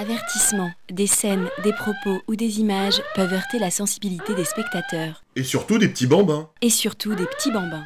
Avertissement. Des scènes, des propos ou des images peuvent heurter la sensibilité des spectateurs. Et surtout des petits bambins. Et surtout des petits bambins.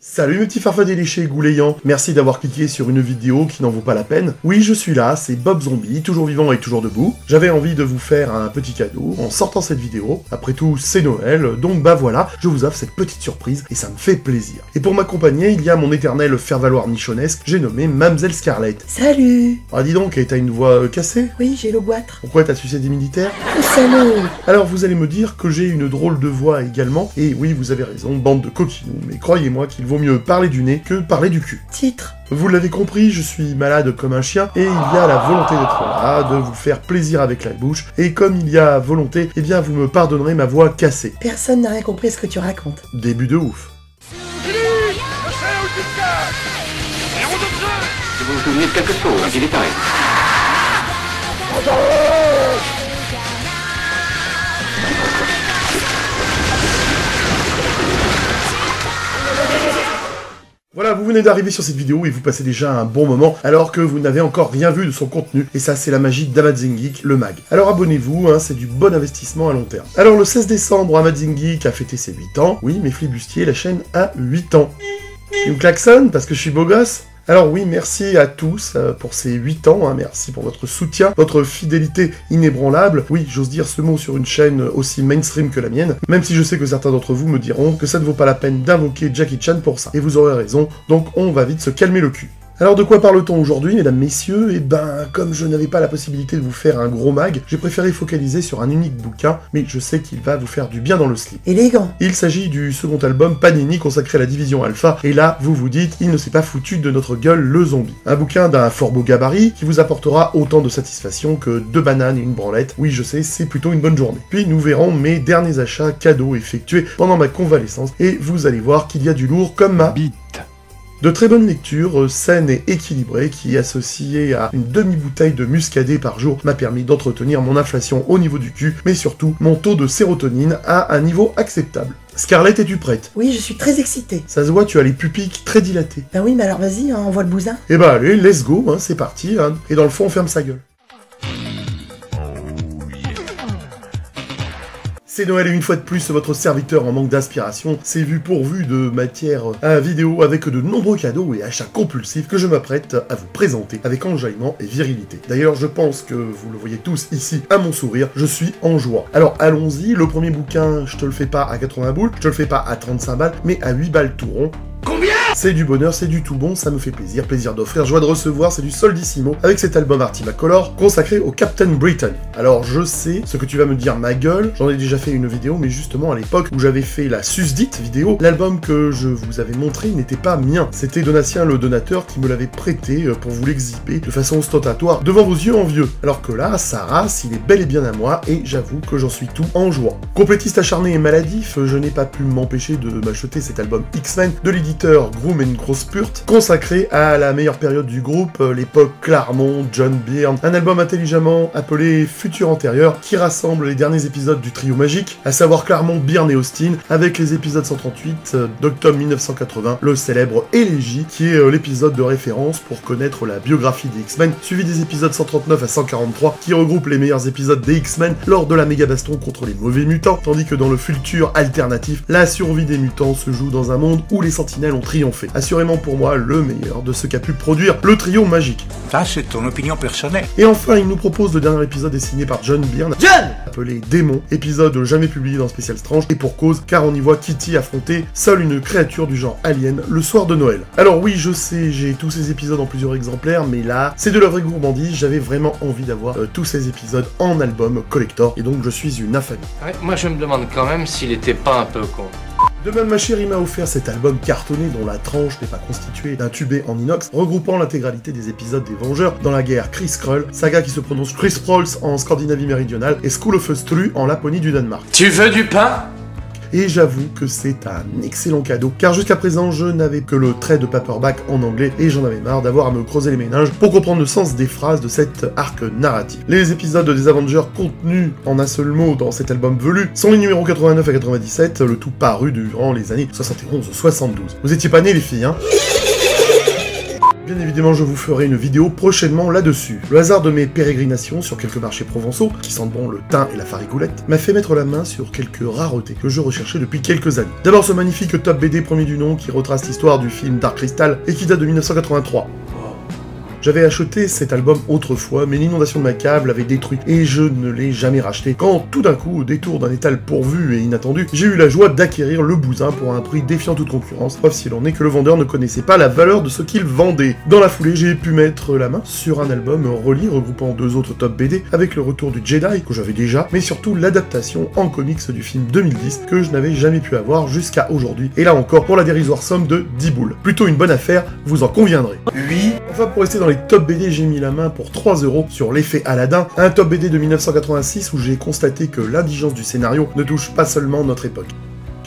Salut mes petits farfadets léchés goulayants, merci d'avoir cliqué sur une vidéo qui n'en vaut pas la peine. Oui, je suis là, c'est Bob Zombie, toujours vivant et toujours debout. J'avais envie de vous faire un petit cadeau en sortant cette vidéo. Après tout, c'est Noël, donc bah voilà, je vous offre cette petite surprise et ça me fait plaisir. Et pour m'accompagner, il y a mon éternel faire-valoir nichonesque, j'ai nommé Mamzelle Scarlett. Salut! Ah dis donc, et t'as une voix cassée? Oui, j'ai le goitre. Pourquoi t'as sucé des militaires? Salut! Alors vous allez me dire que j'ai une drôle de voix également, et oui, vous avez raison, bande de coquinous, mais croyez-moi qu'il vaut mieux parler du nez que parler du cul. Titre. Vous l'avez compris, je suis malade comme un chien, et il y a la volonté d'être là, de vous faire plaisir avec la bouche, et comme il y a volonté, eh bien vous me pardonnerez ma voix cassée. Personne n'a rien compris à ce que tu racontes. Début de ouf. Si vous vous souvenez de quelque chose, il est arrivé. Voilà, vous venez d'arriver sur cette vidéo et vous passez déjà un bon moment alors que vous n'avez encore rien vu de son contenu, et ça c'est la magie d'Amazing Geek, le mag. Alors abonnez-vous, hein, c'est du bon investissement à long terme. Alors le 16 décembre, Amazing Geek a fêté ses 8 ans, oui mes flibustiers, la chaîne a 8 ans. Tu me klaxonnes parce que je suis beau gosse? Alors oui, merci à tous pour ces 8 ans, hein, merci pour votre soutien, votre fidélité inébranlable. Oui, j'ose dire ce mot sur une chaîne aussi mainstream que la mienne, même si je sais que certains d'entre vous me diront que ça ne vaut pas la peine d'invoquer Jackie Chan pour ça. Et vous aurez raison, donc on va vite se calmer le cul. Alors de quoi parle-t-on aujourd'hui, mesdames, messieurs? Eh ben, comme je n'avais pas la possibilité de vous faire un gros mag, j'ai préféré focaliser sur un unique bouquin, mais je sais qu'il va vous faire du bien dans le slip. Élégant. Il s'agit du second album Panini consacré à la division Alpha, et là, vous vous dites, il ne s'est pas foutu de notre gueule le zombie. Un bouquin d'un fort beau gabarit qui vous apportera autant de satisfaction que 2 bananes et une branlette. Oui, je sais, c'est plutôt une bonne journée. Puis nous verrons mes derniers achats cadeaux effectués pendant ma convalescence, et vous allez voir qu'il y a du lourd comme ma bite. De très bonnes lectures, saines et équilibrées, qui associées à une demi-bouteille de muscadet par jour m'a permis d'entretenir mon inflation au niveau du cul, mais surtout mon taux de sérotonine à un niveau acceptable. Scarlett, es-tu prête? Oui, je suis très excitée. Ça se voit, tu as les pupilles très dilatées. Ben oui, mais alors vas-y, hein, envoie le bousin. Eh bah allez, let's go, hein, c'est parti, hein, et dans le fond on ferme sa gueule. C'est Noël et une fois de plus, votre serviteur en manque d'inspiration s'est vu pourvu de matière à vidéo avec de nombreux cadeaux et achats compulsifs que je m'apprête à vous présenter avec enjaillement et virilité. D'ailleurs, je pense que vous le voyez tous ici à mon sourire, je suis en joie. Alors allons-y, le premier bouquin, je te le fais pas à 80 boules, je te le fais pas à 35 balles, mais à 8 balles tout rond. Combien? C'est du bonheur, c'est du tout bon, ça me fait plaisir, plaisir d'offrir, joie de recevoir, c'est du soldissimo, avec cet album Artimacolor consacré au Captain Britain. Alors je sais ce que tu vas me dire, ma gueule, j'en ai déjà fait une vidéo, mais justement à l'époque où j'avais fait la susdite vidéo, l'album que je vous avais montré n'était pas mien, c'était Donatien le donateur qui me l'avait prêté pour vous l'exhiber de façon ostentatoire devant vos yeux envieux. Alors que là, sa race, il est bel et bien à moi, et j'avoue que j'en suis tout en joie. Complétiste acharné et maladif, je n'ai pas pu m'empêcher de m'acheter cet album X-Men de l'éditeur Groom & Grosspurt, consacré à la meilleure période du groupe, l'époque Claremont, John Byrne, un album intelligemment appelé Futur Antérieur, qui rassemble les derniers épisodes du trio magique, à savoir Claremont, Byrne et Austin, avec les épisodes 138 d'octobre 1980, le célèbre Élégie, qui est l'épisode de référence pour connaître la biographie des X-Men, suivi des épisodes 139 à 143, qui regroupent les meilleurs épisodes des X-Men lors de la méga baston contre les mauvais mutants, tandis que dans le futur alternatif, la survie des mutants se joue dans un monde où les sentinelles ont triomphé. Assurément pour moi le meilleur de ce qu'a pu produire le trio magique. Ça c'est ton opinion personnelle. Et enfin il nous propose le dernier épisode dessiné par John Byrne, appelé Démon, épisode jamais publié dans Spécial Strange, et pour cause car on y voit Kitty affronter seule une créature du genre alien le soir de Noël. Alors oui je sais, j'ai tous ces épisodes en plusieurs exemplaires, mais là c'est de la vraie gourmandise, j'avais vraiment envie d'avoir tous ces épisodes en album collector, et donc je suis une infamie. Ouais, moi je me demande quand même s'il était pas un peu con. De même, ma chérie m'a offert cet album cartonné dont la tranche n'est pas constituée d'un tubé en inox, regroupant l'intégralité des épisodes des Vengeurs dans la guerre Chris Skrull, saga qui se prononce Chris Prolls en Scandinavie méridionale et School of Stru en Laponie du Danemark. Tu veux du pain? et j'avoue que c'est un excellent cadeau, car jusqu'à présent je n'avais que le trait de paperback en anglais, et j'en avais marre d'avoir à me creuser les méninges pour comprendre le sens des phrases de cet arc narratif. Les épisodes des Avengers contenus en un seul mot dans cet album velu sont les numéros 89 à 97, le tout paru durant les années 71-72. Vous étiez pas nés les filles, hein? Bien évidemment, je vous ferai une vidéo prochainement là-dessus. Le hasard de mes pérégrinations sur quelques marchés provençaux, qui sentent bon le thym et la farigoulette, m'a fait mettre la main sur quelques raretés que je recherchais depuis quelques années. D'abord ce magnifique top BD premier du nom qui retrace l'histoire du film Dark Crystal et qui date de 1983. J'avais acheté cet album autrefois, mais l'inondation de ma cave l'avait détruit, et je ne l'ai jamais racheté. Quand tout d'un coup, au détour d'un étal pourvu et inattendu, j'ai eu la joie d'acquérir le bousin pour un prix défiant toute concurrence, preuve s'il en est que le vendeur ne connaissait pas la valeur de ce qu'il vendait. Dans la foulée, j'ai pu mettre la main sur un album relié regroupant deux autres top BD, avec le retour du Jedi, que j'avais déjà, mais surtout l'adaptation en comics du film 2010, que je n'avais jamais pu avoir jusqu'à aujourd'hui, et là encore pour la dérisoire somme de 10 boules. Plutôt une bonne affaire, vous en conviendrez. Oui. Enfin, pour rester dans les top BD, j'ai mis la main pour 3 € sur l'effet Aladdin, un top BD de 1986 où j'ai constaté que l'indigence du scénario ne touche pas seulement notre époque.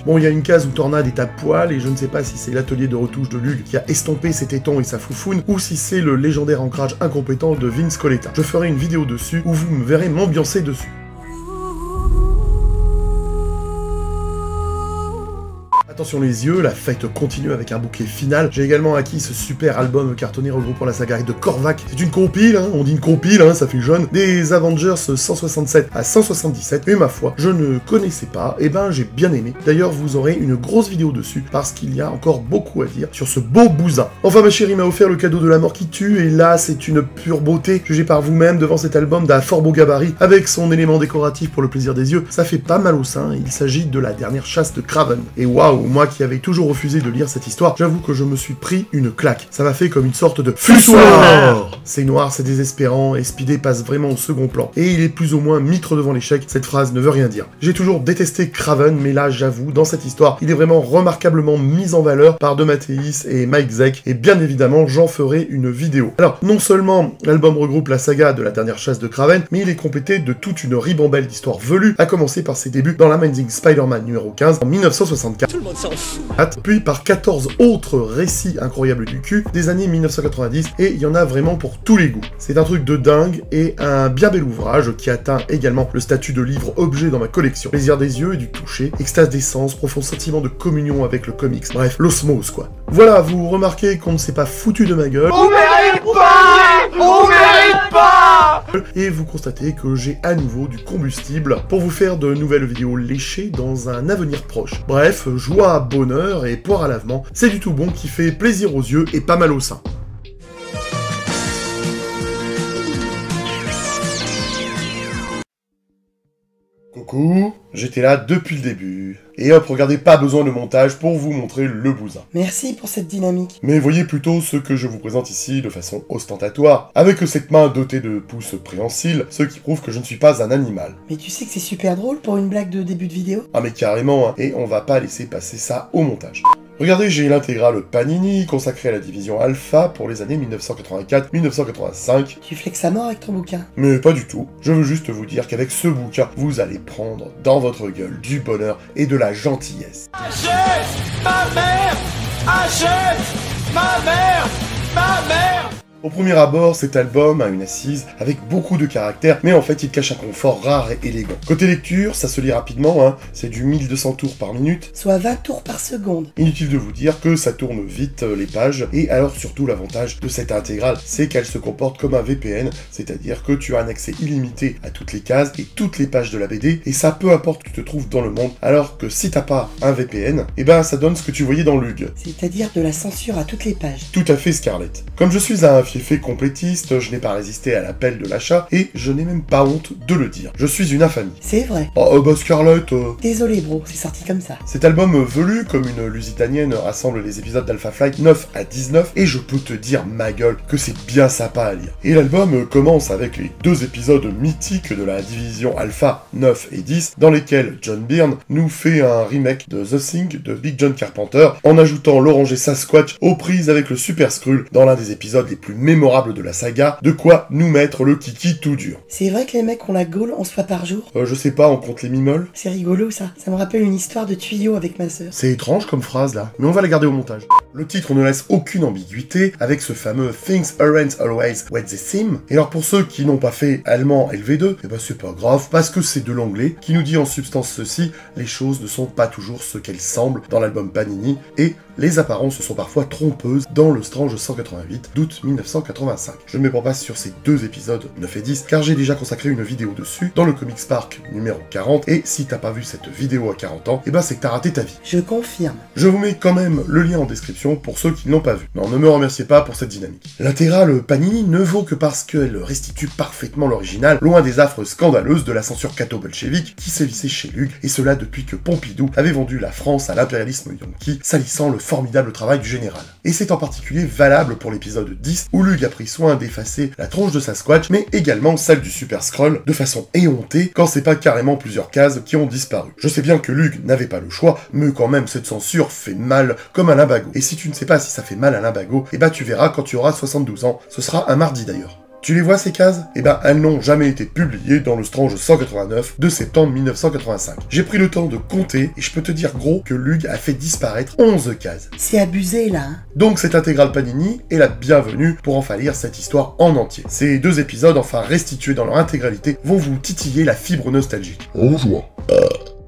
Bon, il y a une case où Tornade est à poil, et je ne sais pas si c'est l'atelier de retouche de Lug qui a estompé ses tétons et sa foufoune, ou si c'est le légendaire ancrage incompétent de Vince Coletta. Je ferai une vidéo dessus où vous me verrez m'ambiancer dessus. Attention les yeux, la fête continue avec un bouquet final. J'ai également acquis ce super album cartonné regroupant la saga de Korvac. C'est une compile, hein, on dit une compile, hein, ça fait jeune, des Avengers 167 à 177, mais ma foi, je ne connaissais pas, et ben j'ai bien aimé. D'ailleurs, vous aurez une grosse vidéo dessus, parce qu'il y a encore beaucoup à dire sur ce beau bousin. Enfin, ma chérie m'a offert le cadeau de la mort qui tue, et là, c'est une pure beauté, jugée par vous-même devant cet album d'un fort beau gabarit, avec son élément décoratif pour le plaisir des yeux. Ça fait pas mal au sein, il s'agit de la dernière chasse de Kraven. Et waouh, moi qui avais toujours refusé de lire cette histoire, j'avoue que je me suis pris une claque. Ça m'a fait comme une sorte de fussoir. C'est noir, c'est désespérant, et Spidey passe vraiment au second plan. Et il est plus ou moins mitre devant l'échec, cette phrase ne veut rien dire. J'ai toujours détesté Kraven, mais là, j'avoue, dans cette histoire, il est vraiment remarquablement mis en valeur par De Matteis et Mike Zeck, et bien évidemment, j'en ferai une vidéo. Alors, non seulement l'album regroupe la saga de la dernière chasse de Kraven, mais il est complété de toute une ribambelle d'histoires velues, à commencer par ses débuts dans l'Amazing Spider-Man numéro 15 en 1964. Tout le monde s'en fout. Puis par 14 autres récits incroyables du cul des années 1990, et il y en a vraiment pour tous les goûts. C'est un truc de dingue et un bien bel ouvrage qui atteint également le statut de livre objet dans ma collection. Plaisir des yeux et du toucher, extase des sens, profond sentiment de communion avec le comics, bref, l'osmose quoi. Voilà, vous remarquez qu'on ne s'est pas foutu de ma gueule. On mérite pas! On mérite pas! Et vous constatez que j'ai à nouveau du combustible pour vous faire de nouvelles vidéos léchées dans un avenir proche. Bref, joie, bonheur et poire à lavement, c'est du tout bon qui fait plaisir aux yeux et pas mal au sein. Coucou, j'étais là depuis le début. Et hop, regardez, pas besoin de montage pour vous montrer le bousin. Merci pour cette dynamique. Mais voyez plutôt ce que je vous présente ici de façon ostentatoire, avec cette main dotée de pouces préhensiles, ce qui prouve que je ne suis pas un animal. Mais tu sais que c'est super drôle pour une blague de début de vidéo? Ah mais carrément, hein, et on va pas laisser passer ça au montage. Regardez, j'ai l'intégrale Panini consacrée à la division Alpha pour les années 1984-1985. Tu flexes à mort avec ton bouquin? Mais pas du tout. Je veux juste vous dire qu'avec ce bouquin, vous allez prendre dans votre gueule du bonheur et de la gentillesse. Achète ma mère! Achète ma mère! Ma mère! Au premier abord, cet album a une assise avec beaucoup de caractère, mais en fait il cache un confort rare et élégant. Côté lecture, ça se lit rapidement, hein, c'est du 1200 tours par minute. Soit 20 tours par seconde. Inutile de vous dire que ça tourne vite les pages, et alors surtout l'avantage de cette intégrale, c'est qu'elle se comporte comme un VPN, c'est-à-dire que tu as un accès illimité à toutes les cases et toutes les pages de la BD, et ça peu importe où tu te trouves dans le monde, alors que si t'as pas un VPN, et ben ça donne ce que tu voyais dans Lug. C'est-à-dire de la censure à toutes les pages. Tout à fait Scarlett. Comme je suis un fiefé complétiste, je n'ai pas résisté à l'appel de l'achat, et je n'ai même pas honte de le dire. Je suis une infamie. C'est vrai. Oh bah Scarlett... Désolé bro, c'est sorti comme ça. Cet album velu, comme une lusitanienne, rassemble les épisodes d'Alpha Flight 9 à 19, et je peux te dire, ma gueule, que c'est bien sympa à lire. Et l'album commence avec les deux épisodes mythiques de la division Alpha 9 et 10, dans lesquels John Byrne nous fait un remake de The Thing de Big John Carpenter, en ajoutant l'oranger Sasquatch aux prises avec le Super Skrull dans l'un des épisodes les plus mémorable de la saga, de quoi nous mettre le kiki tout dur. C'est vrai que les mecs ont la gaule 11 fois par jour? Je sais pas, on compte les mimoles? C'est rigolo ça. Ça me rappelle une histoire de tuyau avec ma sœur. C'est étrange comme phrase là, mais on va la garder au montage. Le titre ne laisse aucune ambiguïté avec ce fameux Things aren't always what they seem. Et alors pour ceux qui n'ont pas fait allemand LV2, eh ben c'est pas grave parce que c'est de l'anglais qui nous dit en substance ceci: les choses ne sont pas toujours ce qu'elles semblent dans l'album Panini et les apparences sont parfois trompeuses dans le Strange 188 d'août 1985. Je ne m'éprends pas sur ces deux épisodes 9 et 10 car j'ai déjà consacré une vidéo dessus dans le Comics Park numéro 40 et si t'as pas vu cette vidéo à 40 ans, eh ben c'est que t'as raté ta vie. Je confirme. Je vous mets quand même le lien en description pour ceux qui ne l'ont pas vu. Non, ne me remerciez pas pour cette dynamique. L'intégrale Panini ne vaut que parce qu'elle restitue parfaitement l'original, loin des affres scandaleuses de la censure catho-bolchevique qui sévissait chez Lug, et cela depuis que Pompidou avait vendu la France à l'impérialisme yankee, salissant le formidable travail du général. Et c'est en particulier valable pour l'épisode 10, où Lug a pris soin d'effacer la tronche de Sasquatch, mais également celle du Super Skrull, de façon éhontée, quand c'est pas carrément plusieurs cases qui ont disparu. Je sais bien que Lug n'avait pas le choix, mais quand même cette censure fait mal comme un limbago. Et si tu ne sais pas si ça fait mal à limbago, eh ben tu verras quand tu auras 72 ans, ce sera un mardi d'ailleurs. Tu les vois ces cases? Eh ben elles n'ont jamais été publiées dans le Strange 189 de septembre 1985. J'ai pris le temps de compter et je peux te dire gros que Lug a fait disparaître 11 cases. C'est abusé là, hein. Donc cette intégrale Panini est la bienvenue pour enfin lire cette histoire en entier. Ces deux épisodes, enfin restitués dans leur intégralité, vont vous titiller la fibre nostalgique. Bonjour.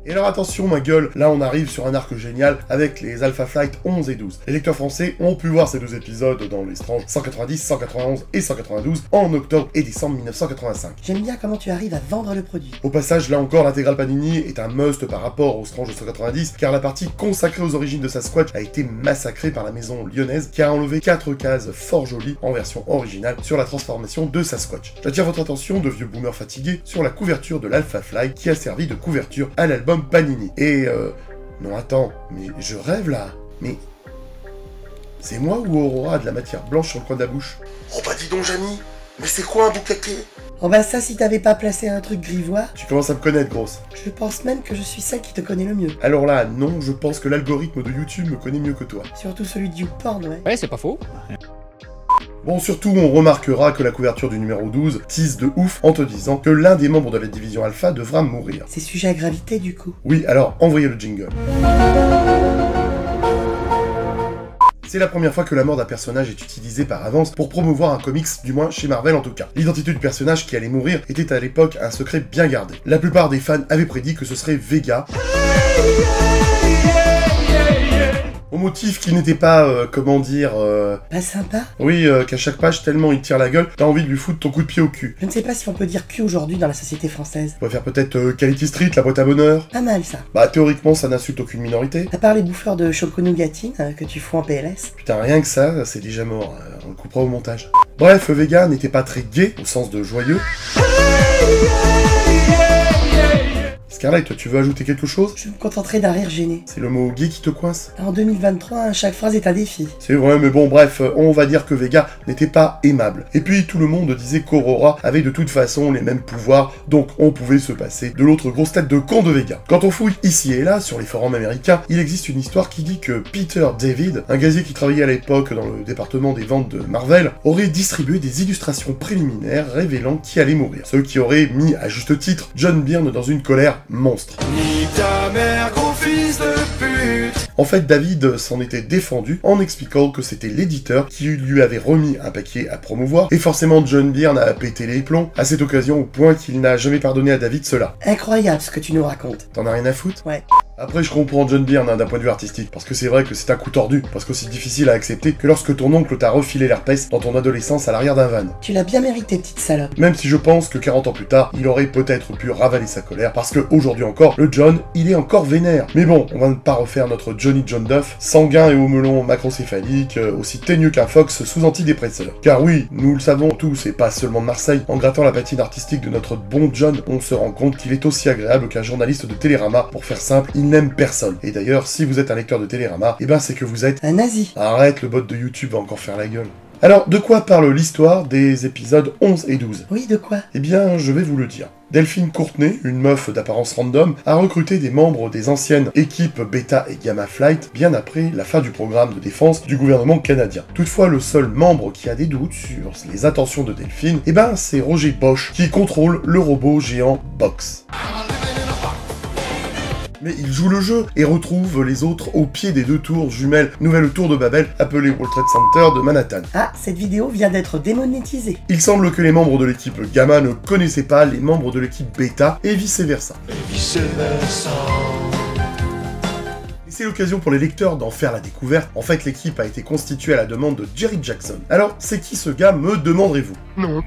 Et alors attention ma gueule, là on arrive sur un arc génial avec les Alpha Flight 11 et 12. Les lecteurs français ont pu voir ces deux épisodes dans les Strange 190, 191 et 192 en octobre et décembre 1985. J'aime bien comment tu arrives à vendre le produit. Au passage, là encore, l'intégrale Panini est un must par rapport au Strange 190, car la partie consacrée aux origines de Sasquatch a été massacrée par la maison lyonnaise, qui a enlevé 4 cases fort jolies en version originale sur la transformation de Sasquatch. J'attire votre attention, de vieux boomers fatigués, sur la couverture de l'Alpha Flight, qui a servi de couverture à l'album Panini. Et non attends, mais je rêve là. Mais c'est moi ou Aurora a de la matière blanche sur le coin de la bouche? Oh bah dis donc Jamy, mais c'est quoi un boucaquet? Oh bah ça, si t'avais pas placé un truc grivois, Tu commences à me connaître grosse. je pense même que je suis celle qui te connaît le mieux. Alors là, non, je pense que l'algorithme de YouTube me connaît mieux que toi. Surtout celui de YouPorn, ouais. Ouais, c'est pas faux. Bon, surtout, on remarquera que la couverture du numéro 12 tease de ouf en te disant que l'un des membres de la division Alpha devra mourir. C'est sujet à gravité du coup. Oui, alors, envoyez le jingle. C'est la première fois que la mort d'un personnage est utilisée par avance pour promouvoir un comics, du moins chez Marvel en tout cas. L'identité du personnage qui allait mourir était à l'époque un secret bien gardé. La plupart des fans avaient prédit que ce serait Vega, au motif qu'il n'était pas, comment dire... Pas sympa? Oui, qu'à chaque page, tellement il tire la gueule, t'as envie de lui foutre ton coup de pied au cul. Je ne sais pas si on peut dire cul aujourd'hui dans la société française. On pourrait faire peut-être Quality Street, la boîte à bonheur. Pas mal ça. Bah théoriquement ça n'insulte aucune minorité. À part les bouffeurs de choconougatine que tu fous en PLS. Putain rien que ça, c'est déjà mort, on le coupera au montage. Bref, Vega n'était pas très gay, au sens de joyeux. Scarlett, tu veux ajouter quelque chose? Je me contenterai d'un rire gêné. C'est le mot gay qui te coince? En 2023, chaque phrase est un défi. C'est vrai, mais bon, bref, on va dire que Vega n'était pas aimable. Et puis tout le monde disait qu'Aurora avait de toute façon les mêmes pouvoirs, donc on pouvait se passer de l'autre grosse tête de con de Vega. Quand on fouille ici et là, sur les forums américains, il existe une histoire qui dit que Peter David, un gazier qui travaillait à l'époque dans le département des ventes de Marvel, aurait distribué des illustrations préliminaires révélant qui allait mourir. Ce qui aurait mis, à juste titre, John Byrne dans une colère monstre. Nique ta mère, gros fils de pute. En fait, David s'en était défendu en expliquant que c'était l'éditeur qui lui avait remis un paquet à promouvoir, et forcément John Byrne a pété les plombs à cette occasion au point qu'il n'a jamais pardonné à David cela. Incroyable ce que tu nous racontes. T'en as rien à foutre? Ouais. Après, je comprends John Byrne d'un point de vue artistique, parce que c'est vrai que c'est un coup tordu, parce que c'est difficile à accepter que lorsque ton oncle t'a refilé l'herpès dans ton adolescence à l'arrière d'un van. Tu l'as bien mérité, petite salope. Même si je pense que 40 ans plus tard, il aurait peut-être pu ravaler sa colère, parce que aujourd'hui encore, le John, il est encore vénère. Mais bon, on va ne pas refaire notre Johnny John Duff, sanguin et au melon macrocéphalique, aussi teigneux qu'un fox sous antidépresseur. Car oui, nous le savons tous, et pas seulement de Marseille, en grattant la patine artistique de notre bon John, on se rend compte qu'il est aussi agréable qu'un journaliste de Télérama. Pour faire simple, il n'aime personne. Et d'ailleurs, si vous êtes un lecteur de Télérama, eh ben c'est que vous êtes Un nazi. Arrête, le bot de YouTube va encore faire la gueule. Alors, de quoi parle l'histoire des épisodes 11 et 12 ? Oui, de quoi? Eh bien, je vais vous le dire. Delphine Courtenay, une meuf d'apparence random, a recruté des membres des anciennes équipes Beta et Gamma Flight bien après la fin du programme de défense du gouvernement canadien. Toutefois, le seul membre qui a des doutes sur les intentions de Delphine, c'est Roger Bosch, qui contrôle le robot géant Box. Mais il joue le jeu et retrouve les autres au pied des 2 tours jumelles Nouvelle Tour de Babel appelée World Trade Center de Manhattan. Ah, cette vidéo vient d'être démonétisée. Il semble que les membres de l'équipe Gamma ne connaissaient pas les membres de l'équipe Beta et vice versa. Et c'est l'occasion pour les lecteurs d'en faire la découverte. En fait, l'équipe a été constituée à la demande de Jerry Jackson. Alors, c'est qui ce gars, me demanderez-vous? Non.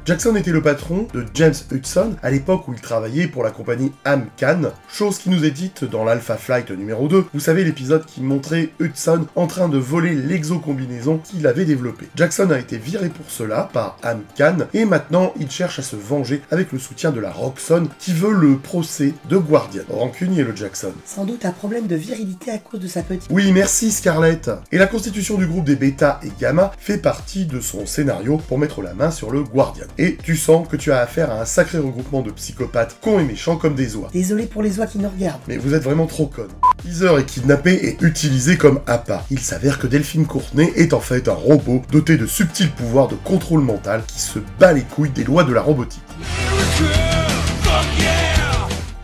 Jackson était le patron de James Hudson à l'époque où il travaillait pour la compagnie Amcan, chose qui nous est dite dans l'Alpha Flight numéro 2, vous savez l'épisode qui montrait Hudson en train de voler l'exocombinaison qu'il avait développée. Jackson a été viré pour cela par Amcan et maintenant il cherche à se venger avec le soutien de la Roxxon qui veut le procès de Guardian. Rancunier le Jackson. Sans doute un problème de virilité à cause de sa petite... Oui, merci Scarlett. Et la constitution du groupe des Beta et Gamma fait partie de son scénario pour mettre la main sur le Guardian. Et tu sens que tu as affaire à un sacré regroupement de psychopathes cons et méchants comme des oies. Désolé pour les oies qui nous regardent. Mais vous êtes vraiment trop connes. Teaser est kidnappé et utilisé comme appât. Il s'avère que Delphine Courtenay est en fait un robot doté de subtils pouvoirs de contrôle mental qui se bat les couilles des lois de la robotique.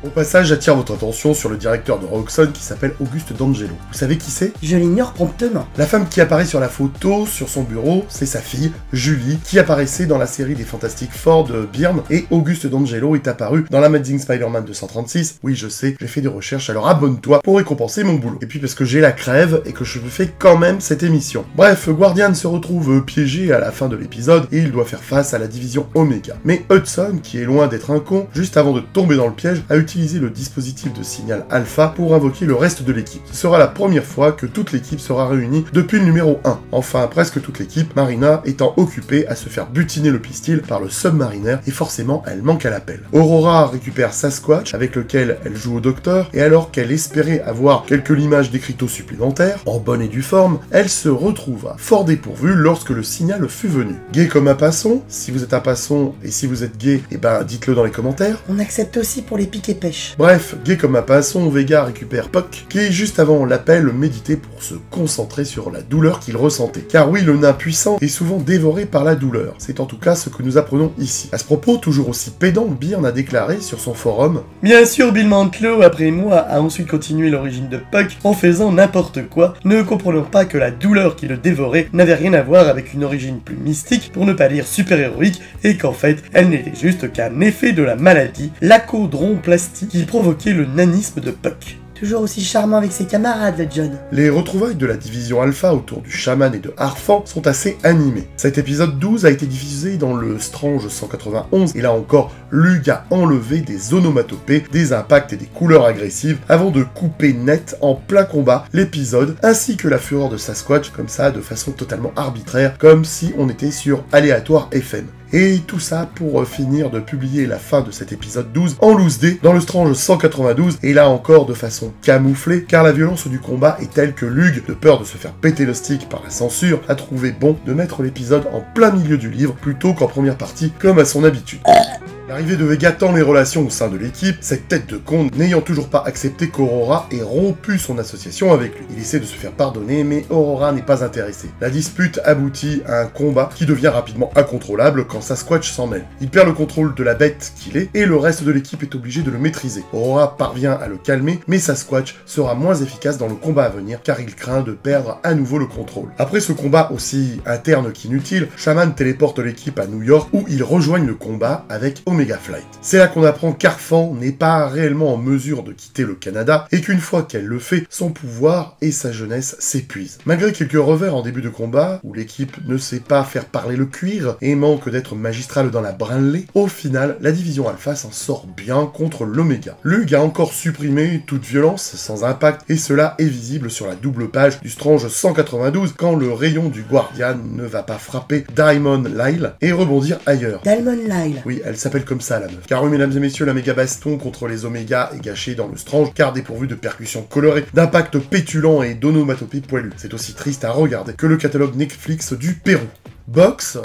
Au passage, j'attire votre attention sur le directeur de Roxxon qui s'appelle Auguste D'Angelo. Vous savez qui c'est? Je l'ignore promptement. La femme qui apparaît sur la photo, sur son bureau, c'est sa fille, Julie, qui apparaissait dans la série des Fantastic Four de Byrne, et Auguste D'Angelo est apparu dans l'Amazing Spider-Man 236. Oui, je sais, j'ai fait des recherches, alors abonne-toi pour récompenser mon boulot. Et puis parce que j'ai la crève et que je fais quand même cette émission. Bref, Guardian se retrouve piégé à la fin de l'épisode et il doit faire face à la division Omega. Mais Hudson, qui est loin d'être un con, juste avant de tomber dans le piège, a utilisé le dispositif de signal alpha pour invoquer le reste de l'équipe. Ce sera la première fois que toute l'équipe sera réunie depuis le numéro 1. Enfin, presque toute l'équipe, Marina étant occupée à se faire butiner le pistil par le Submariner et forcément elle manque à l'appel. Aurora récupère Sasquatch avec lequel elle joue au docteur et alors qu'elle espérait avoir quelques limages d'écriteaux supplémentaires, en bonne et due forme, elle se retrouva fort dépourvue lorsque le signal fut venu. Gay comme un passon, si vous êtes un passon et si vous êtes gay, dites-le dans les commentaires. On accepte aussi pour les piques et pêches. Bref, gay comme un passon, Vega récupère Puck, qui juste avant l'appel méditait pour se concentrer sur la douleur qu'il ressentait. Car oui, le nain puissant est souvent dévoré par la douleur. C'est en tout cas ce que nous apprenons ici. À ce propos, toujours aussi pédant, Byrne a déclaré sur son forum « Bien sûr, Bill Mantlo, après moi, a ensuite continué l'origine de Puck en faisant n'importe quoi, ne comprenant pas que la douleur qui le dévorait n'avait rien à voir avec une origine plus mystique, pour ne pas dire super-héroïque, et qu'en fait, elle n'était juste qu'un effet de la maladie, l'acodronplastie, qui provoquait le nanisme de Puck. » Toujours aussi charmant avec ses camarades, le John. Les retrouvailles de la division Alpha autour du chaman et de Harfang sont assez animées. Cet épisode 12 a été diffusé dans le Strange 191, et là encore, Lug a enlevé des onomatopées, des impacts et des couleurs agressives avant de couper net en plein combat l'épisode, ainsi que la fureur de Sasquatch, comme ça, de façon totalement arbitraire, comme si on était sur Aléatoire FM. Et tout ça pour finir de publier la fin de cet épisode 12 en loose day dans le Strange 192, et là encore de façon camouflée, car la violence du combat est telle que Lug, de peur de se faire péter le stick par la censure, a trouvé bon de mettre l'épisode en plein milieu du livre plutôt qu'en première partie comme à son habitude. L'arrivée de Vega tend les relations au sein de l'équipe, cette tête de con n'ayant toujours pas accepté qu'Aurora ait rompu son association avec lui. Il essaie de se faire pardonner, mais Aurora n'est pas intéressée. La dispute aboutit à un combat qui devient rapidement incontrôlable quand Sasquatch s'en mêle. Il perd le contrôle de la bête qu'il est, et le reste de l'équipe est obligé de le maîtriser. Aurora parvient à le calmer, mais Sasquatch sera moins efficace dans le combat à venir, car il craint de perdre à nouveau le contrôle. Après ce combat aussi interne qu'inutile, Shaman téléporte l'équipe à New York, où ils rejoignent le combat avec Omega Flight. C'est là qu'on apprend qu'Harfang n'est pas réellement en mesure de quitter le Canada et qu'une fois qu'elle le fait, son pouvoir et sa jeunesse s'épuisent. Malgré quelques revers en début de combat, où l'équipe ne sait pas faire parler le cuir et manque d'être magistrale dans la branlée, au final, la division Alpha s'en sort bien contre l'Omega. Lug a encore supprimé toute violence sans impact et cela est visible sur la double page du Strange 192 quand le rayon du Guardian ne va pas frapper Diamond Lyle et rebondir ailleurs. Diamond Lyle. Oui, elle s'appelle comme ça la meuf. Car oui, mesdames et messieurs, la méga baston contre les Oméga est gâchée dans le Strange, car dépourvu de percussions colorées, d'impact pétulant et d'onomatopées poilues. C'est aussi triste à regarder que le catalogue Netflix du Pérou. Box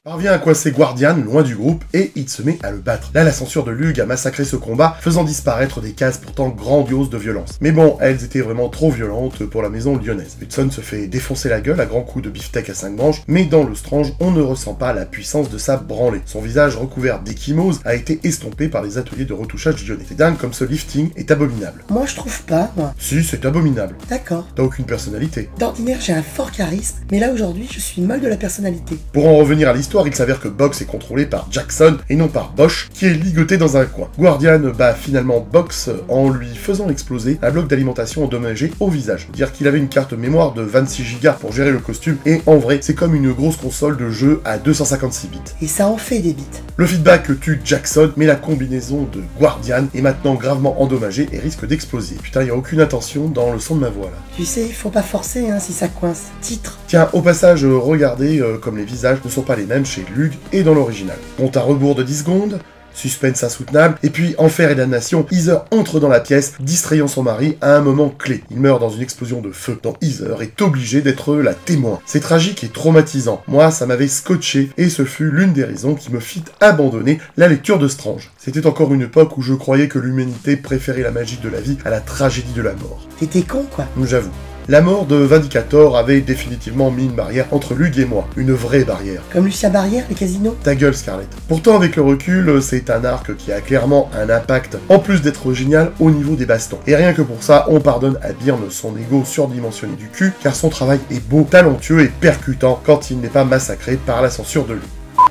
parvient à coincer Guardian loin du groupe et il se met à le battre. Là, la censure de Lug a massacré ce combat, faisant disparaître des cases pourtant grandioses de violence. Mais bon, elles étaient vraiment trop violentes pour la maison lyonnaise. Hudson se fait défoncer la gueule à grands coups de beefsteak à 5 branches, mais dans le Strange, on ne ressent pas la puissance de sa branlée. Son visage recouvert d'échymose a été estompé par les ateliers de retouchage lyonnais. C'est dingue comme ce lifting est abominable. Moi, je trouve pas, moi. Si, c'est abominable. D'accord. T'as aucune personnalité. D'ordinaire, j'ai un fort charisme, mais là, aujourd'hui, je suis molle de la personnalité. Pour en revenir à l'histoire, il s'avère que Box est contrôlé par Jackson et non par Bosch, qui est ligoté dans un coin. Guardian bat finalement Box en lui faisant exploser un bloc d'alimentation endommagé au visage. Dire qu'il avait une carte mémoire de 26 Go pour gérer le costume, et en vrai, c'est comme une grosse console de jeu à 256 bits. Et ça en fait des bits. Le feedback tue Jackson, mais la combinaison de Guardian est maintenant gravement endommagée et risque d'exploser. Putain, y a aucune intention dans le son de ma voix là. Tu sais, faut pas forcer, hein, si ça coince. Titre. Tiens, au passage, regardez comme les visages ne sont pas les mêmes chez Lug et dans l'original. Compte à rebours de 10 secondes, suspense insoutenable, et puis enfer et damnation, Heather entre dans la pièce, distrayant son mari à un moment clé. Il meurt dans une explosion de feu, dont Heather est obligée d'être la témoin. C'est tragique et traumatisant. Moi, ça m'avait scotché, et ce fut l'une des raisons qui me fit abandonner la lecture de Strange. C'était encore une époque où je croyais que l'humanité préférait la magie de la vie à la tragédie de la mort. T'étais con, quoi. J'avoue. La mort de Vindicator avait définitivement mis une barrière entre Lug et moi. Une vraie barrière. Comme Lucien Barrière, les casinos. Ta gueule, Scarlett. Pourtant, avec le recul, c'est un arc qui a clairement un impact, en plus d'être génial au niveau des bastons. Et rien que pour ça, on pardonne à Byrne son ego surdimensionné du cul, car son travail est beau, talentueux et percutant quand il n'est pas massacré par la censure de lui.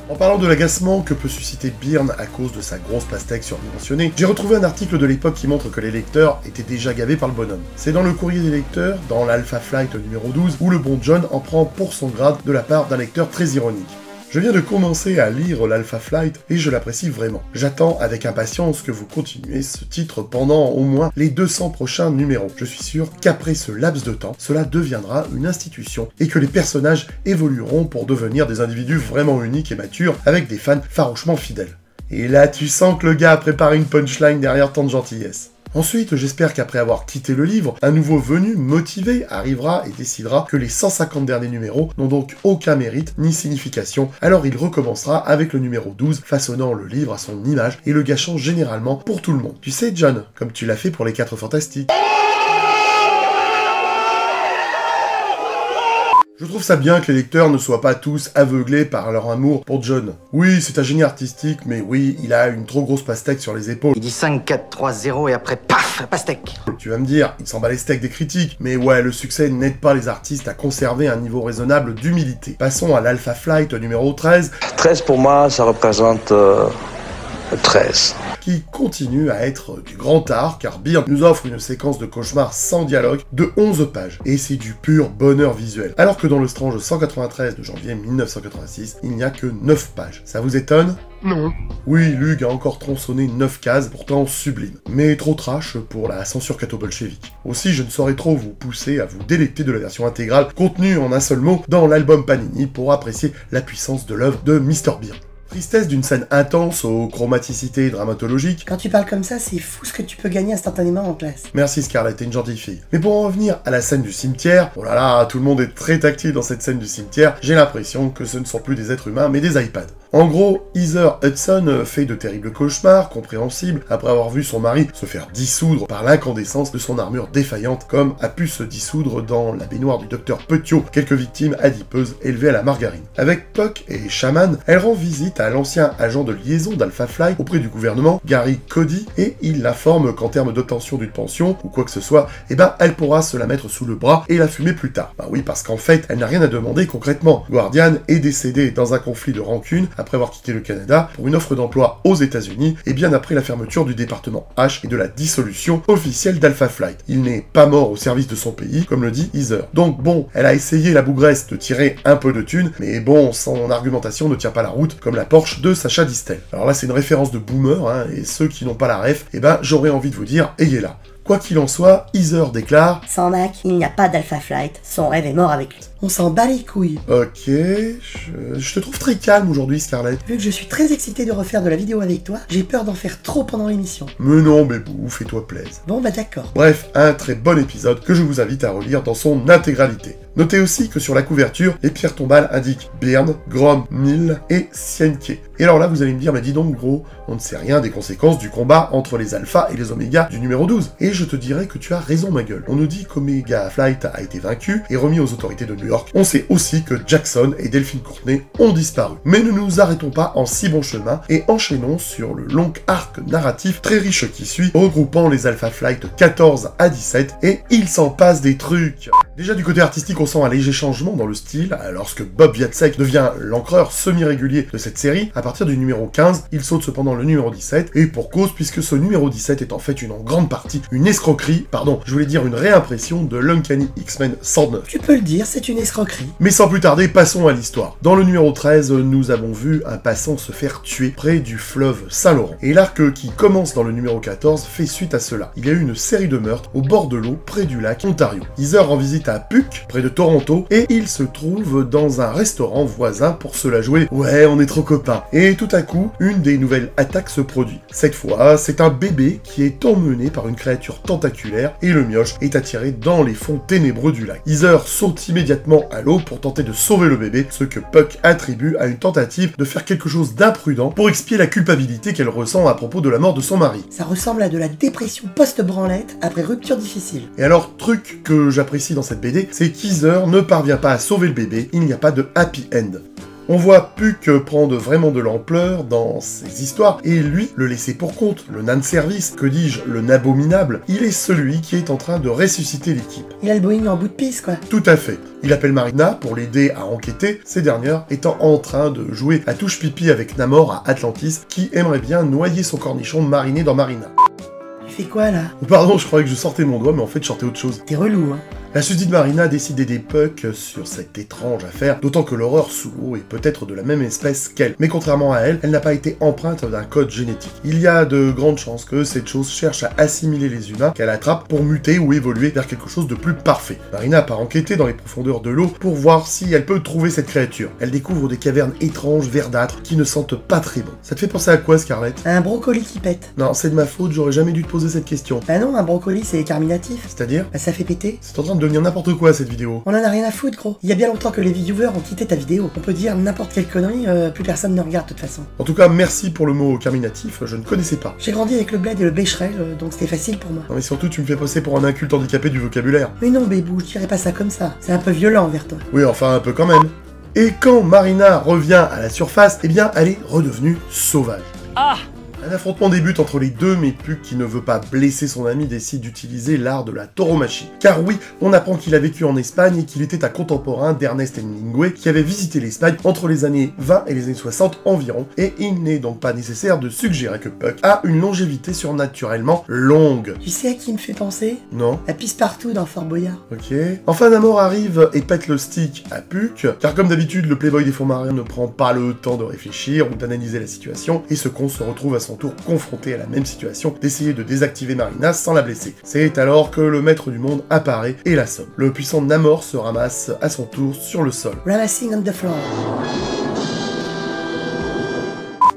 En parlant de l'agacement que peut susciter Byrne à cause de sa grosse pastèque surdimensionnée, j'ai retrouvé un article de l'époque qui montre que les lecteurs étaient déjà gavés par le bonhomme. C'est dans le courrier des lecteurs, dans l'Alpha Flight numéro 12, où le bon John en prend pour son grade de la part d'un lecteur très ironique. Je viens de commencer à lire l'Alpha Flight et je l'apprécie vraiment. J'attends avec impatience que vous continuez ce titre pendant au moins les 200 prochains numéros. Je suis sûr qu'après ce laps de temps, cela deviendra une institution et que les personnages évolueront pour devenir des individus vraiment uniques et matures avec des fans farouchement fidèles. Et là, tu sens que le gars a préparé une punchline derrière tant de gentillesse. Ensuite, j'espère qu'après avoir quitté le livre, un nouveau venu, motivé, arrivera et décidera que les 150 derniers numéros n'ont donc aucun mérite ni signification, alors il recommencera avec le numéro 12, façonnant le livre à son image et le gâchant généralement pour tout le monde. Tu sais, John, comme tu l'as fait pour les 4 Fantastiques. Je trouve ça bien que les lecteurs ne soient pas tous aveuglés par leur amour pour John. Oui, c'est un génie artistique, mais oui, il a une trop grosse pastèque sur les épaules. Il dit 5, 4, 3, 0 et après, paf, pastèque. Tu vas me dire, il s'en bat les steaks des critiques, mais ouais, le succès n'aide pas les artistes à conserver un niveau raisonnable d'humilité. Passons à l'Alpha Flight numéro 13. 13 pour moi, ça représente 13. Qui continue à être du grand art, car Byrne nous offre une séquence de cauchemar sans dialogue de 11 pages, et c'est du pur bonheur visuel. Alors que dans le Strange 193 de janvier 1986, il n'y a que 9 pages. Ça vous étonne ? Non. Oui, Lug a encore tronçonné 9 cases, pourtant sublimes, mais trop trash pour la censure catho-bolchevique. Aussi, je ne saurais trop vous pousser à vous délecter de la version intégrale, contenue en un seul mot dans l'album Panini, pour apprécier la puissance de l'œuvre de Mr. Byrne. Tristesse d'une scène intense aux chromaticités dramatologiques. Quand tu parles comme ça, c'est fou ce que tu peux gagner instantanément en classe. Merci Scarlett, t'es une gentille fille. Mais pour en revenir à la scène du cimetière, oh là là, tout le monde est très tactile dans cette scène du cimetière, j'ai l'impression que ce ne sont plus des êtres humains mais des iPads. En gros, Heather Hudson fait de terribles cauchemars, compréhensibles, après avoir vu son mari se faire dissoudre par l'incandescence de son armure défaillante, comme a pu se dissoudre dans la baignoire du docteur Petiot, quelques victimes adipeuses élevées à la margarine. Avec Puck et Shaman, elle rend visite à l'ancien agent de liaison d'Alpha Flight auprès du gouvernement, Gary Cody, et il l'informe qu'en termes d'obtention d'une pension, ou quoi que ce soit, elle pourra se la mettre sous le bras et la fumer plus tard. Bah oui, parce qu'en fait, elle n'a rien à demander concrètement. Guardian est décédé dans un conflit de rancune, après avoir quitté le Canada pour une offre d'emploi aux États-Unis et bien après la fermeture du département H et de la dissolution officielle d'Alpha Flight. Il n'est pas mort au service de son pays, comme le dit Heather. Donc bon, elle a essayé la bougresse de tirer un peu de thunes, mais bon, son argumentation ne tient pas la route, comme la Porsche de Sacha Distel. Alors là, c'est une référence de boomer, et ceux qui n'ont pas la ref, j'aurais envie de vous dire, ayez-la. Quoi qu'il en soit, Heather déclare « Sans Mac, il n'y a pas d'Alpha Flight. Son rêve est mort avec lui. On s'en bat les couilles. Ok, je te trouve très calme aujourd'hui, Scarlett. Vu que je suis très excité de refaire de la vidéo avec toi, j'ai peur d'en faire trop pendant l'émission. Mais non, bébou, fais-toi plaisir. Bon bah d'accord. Bref, un très bon épisode que je vous invite à relire dans son intégralité. Notez aussi que sur la couverture, les pierres tombales indiquent Byrne, Grom, Mill et Sienke. Et alors là, vous allez me dire, mais dis donc gros, on ne sait rien des conséquences du combat entre les alphas et les omégas du numéro 12. Et je te dirais que tu as raison, ma gueule. On nous dit qu'Omega Flight a été vaincu et remis aux autorités de New York. On sait aussi que Jackson et Delphine Courtney ont disparu. Mais ne nous arrêtons pas en si bon chemin et enchaînons sur le long arc narratif très riche qui suit, regroupant les Alpha Flight 14 à 17, et il s'en passe des trucs. Déjà du côté artistique, on sent un léger changement dans le style, lorsque Bob Wiacek devient l'encreur semi-régulier de cette série. À partir du numéro 15, il saute cependant le numéro 17, et pour cause, puisque ce numéro 17 est en fait en grande partie une escroquerie, je voulais dire une réimpression de l'Uncanny X-Men 109. Tu peux le dire, c'est une escroquerie. Mais sans plus tarder, passons à l'histoire. Dans le numéro 13, nous avons vu un passant se faire tuer près du fleuve Saint-Laurent. Et l'arc qui commence dans le numéro 14 fait suite à cela. Il y a eu une série de meurtres au bord de l'eau près du lac Ontario. Heather rend visite à Puck, près de Toronto, et il se trouve dans un restaurant voisin pour se la jouer. Ouais, on est trop copains. Et tout à coup, une des nouvelles attaques se produit. Cette fois, c'est un bébé qui est emmené par une créature tentaculaire et le mioche est attiré dans les fonds ténébreux du lac. Heather saute immédiatement à l'eau pour tenter de sauver le bébé, ce que Puck attribue à une tentative de faire quelque chose d'imprudent pour expier la culpabilité qu'elle ressent à propos de la mort de son mari. Ça ressemble à de la dépression post-branlette après rupture difficile. Et alors, truc que j'apprécie dans cette BD, c'est qu'Heather ne parvient pas à sauver le bébé, il n'y a pas de happy end. On voit Puck prendre vraiment de l'ampleur dans ses histoires, et lui, le laissé pour compte, le nain de service, que dis-je, le nabominable, il est celui qui est en train de ressusciter l'équipe. Il a le Boeing en bout de piste, quoi. Tout à fait. Il appelle Marina pour l'aider à enquêter, ces dernières étant en train de jouer à touche pipi avec Namor à Atlantis, qui aimerait bien noyer son cornichon mariné dans Marina. Tu fais quoi, là? Pardon, je croyais que je sortais mon doigt, mais en fait je sortais autre chose. T'es relou, hein. La susdite Marina décide d'aider Puck sur cette étrange affaire, d'autant que l'horreur sous l'eau est peut-être de la même espèce qu'elle. Mais contrairement à elle, elle n'a pas été empreinte d'un code génétique. Il y a de grandes chances que cette chose cherche à assimiler les humains qu'elle attrape pour muter ou évoluer vers quelque chose de plus parfait. Marina part enquêter dans les profondeurs de l'eau pour voir si elle peut trouver cette créature. Elle découvre des cavernes étranges verdâtres qui ne sentent pas très bon. Ça te fait penser à quoi, Scarlett? Un brocoli qui pète. Non, c'est de ma faute, j'aurais jamais dû te poser cette question. Bah non, un brocoli c'est carminatif. C'est-à-dire? Bah ça fait péter. C'est en train de devenir n'importe quoi cette vidéo. On en a rien à foutre, gros. Il y a bien longtemps que les viewers ont quitté ta vidéo. On peut dire n'importe quelle connerie, plus personne ne regarde de toute façon. En tout cas, merci pour le mot carminatif, je ne connaissais pas. J'ai grandi avec le bled et le bécherel, donc c'était facile pour moi. Non mais surtout, tu me fais passer pour un inculte handicapé du vocabulaire. Mais non, bébou, je dirais pas ça comme ça. C'est un peu violent envers toi. Oui, enfin un peu quand même. Et quand Marina revient à la surface, eh bien, elle est redevenue sauvage. Ah! Un affrontement débute entre les deux, mais Puck, qui ne veut pas blesser son ami, décide d'utiliser l'art de la tauromachie. Car oui, on apprend qu'il a vécu en Espagne et qu'il était un contemporain d'Ernest Hemingway, qui avait visité l'Espagne entre les années 20 et les années 60 environ, et il n'est donc pas nécessaire de suggérer que Puck a une longévité surnaturellement longue. Tu sais à qui il me fait penser? Non. La pisse partout dans Fort Boyard. Ok. Enfin, Namor arrive et pète le stick à Puck, car comme d'habitude, le playboy des fonds marins ne prend pas le temps de réfléchir ou d'analyser la situation, et ce con se retrouve à son tour confronté à la même situation d'essayer de désactiver Marina sans la blesser. C'est alors que le maître du monde apparaît et l'assomme. Le puissant Namor se ramasse à son tour sur le sol. Ramassing on the floor.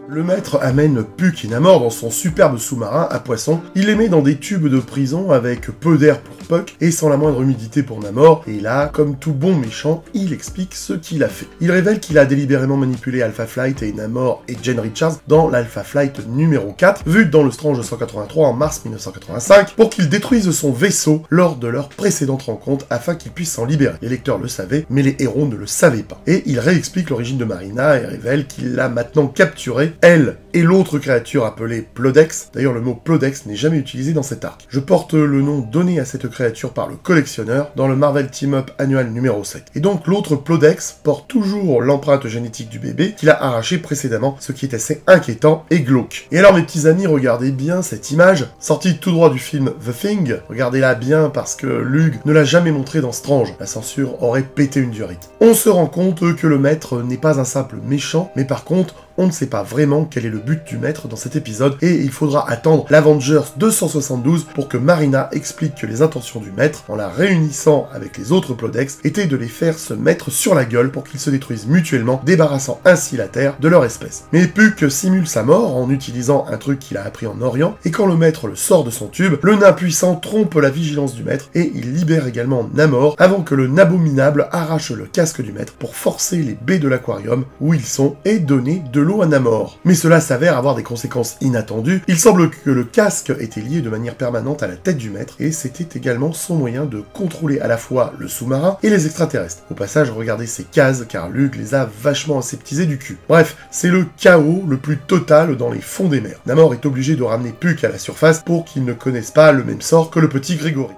Le maître amène Puck et Namor dans son superbe sous-marin à poissons. Il les met dans des tubes de prison avec peu d'air pour Puck et sans la moindre humidité pour Namor. Et là, comme tout bon méchant, il explique ce qu'il a fait. Il révèle qu'il a délibérément manipulé Alpha Flight et Namor et Jane Richards dans l'Alpha Flight numéro 4, vu dans le Strange 183 en mars 1985, pour qu'ils détruisent son vaisseau lors de leur précédente rencontre afin qu'ils puissent s'en libérer. Les lecteurs le savaient, mais les héros ne le savaient pas. Et il réexplique l'origine de Marina et révèle qu'il l'a maintenant capturée, elle et l'autre créature appelée Plodex. D'ailleurs, le mot Plodex n'est jamais utilisé dans cet arc. Je porte le nom donné à cette créature par le collectionneur dans le Marvel Team-Up annuel numéro 7. Et donc, l'autre Plodex porte toujours l'empreinte génétique du bébé qu'il a arraché précédemment, ce qui est assez inquiétant et glauque. Et alors, mes petits amis, regardez bien cette image, sortie tout droit du film The Thing. Regardez-la bien parce que Lug ne l'a jamais montré dans Strange. La censure aurait pété une durite. On se rend compte que le maître n'est pas un simple méchant, mais par contre, on ne sait pas vraiment vraiment quel est le but du maître dans cet épisode, et il faudra attendre l'Avengers 272 pour que Marina explique que les intentions du maître, en la réunissant avec les autres Plodex, étaient de les faire se mettre sur la gueule pour qu'ils se détruisent mutuellement, débarrassant ainsi la Terre de leur espèce. Mais Puck simule sa mort en utilisant un truc qu'il a appris en Orient, et quand le maître le sort de son tube, le nain puissant trompe la vigilance du maître, et il libère également Namor avant que le Nabominable arrache le casque du maître pour forcer les baies de l'aquarium où ils sont et donner de l'eau à Namor. Mais cela s'avère avoir des conséquences inattendues. Il semble que le casque était lié de manière permanente à la tête du maître, et c'était également son moyen de contrôler à la fois le sous-marin et les extraterrestres. Au passage, regardez ces cases, car Luke les a vachement aseptisés du cul. Bref, c'est le chaos le plus total dans les fonds des mers. Namor est obligé de ramener Puck à la surface pour qu'il ne connaisse pas le même sort que le petit Grégory.